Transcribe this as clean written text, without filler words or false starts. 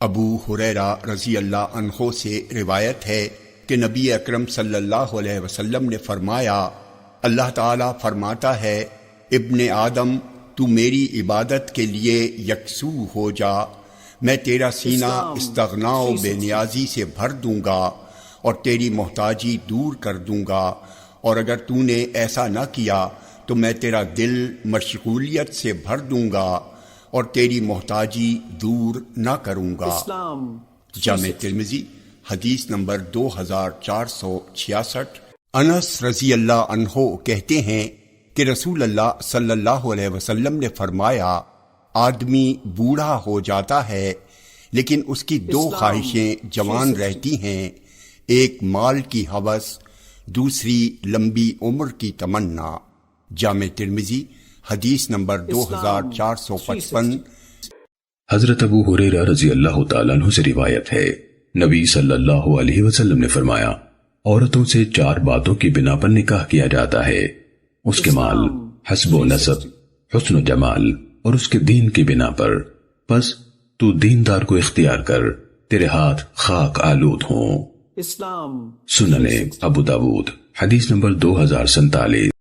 ابو ہریرہ رضی اللہ عنہ سے روایت ہے کہ نبی اکرم صلی اللہ علیہ وسلم نے فرمایا، اللہ تعالیٰ فرماتا ہے، ابن آدم تو میری عبادت کے لیے یکسو ہو جا، میں تیرا سینہ استغنا و بے نیازی سے بھر دوں گا اور تیری محتاجی دور کر دوں گا، اور اگر تو نے ایسا نہ کیا تو میں تیرا دل مشغولیت سے بھر دوں گا اور تیری محتاجی دور نہ کروں گا۔ جامع ترمذی حدیث نمبر 2466۔ انس رضی اللہ عنہ کہتے ہیں کہ رسول اللہ صلی اللہ علیہ وسلم نے فرمایا، آدمی بوڑھا ہو جاتا ہے لیکن اس کی دو خواہشیں جوان رہتی ہیں، ایک مال کی ہوس، دوسری لمبی عمر کی تمنا۔ جامع ترمذی حدیث نمبر 2455۔ حضرت ابو ہریرہ رضی اللہ تعالیٰ عنہ سے روایت ہے، نبی صلی اللہ علیہ وسلم نے فرمایا، عورتوں سے 4 باتوں کی بنا پر نکاح کیا جاتا ہے، اس کے مال، حسب و نسب، حسن و جمال اور اس کے دین کی بنا پر، پس تو دیندار کو اختیار کر، تیرے ہاتھ خاک آلود ہوں۔ سنن ابو داود حدیث نمبر 2047۔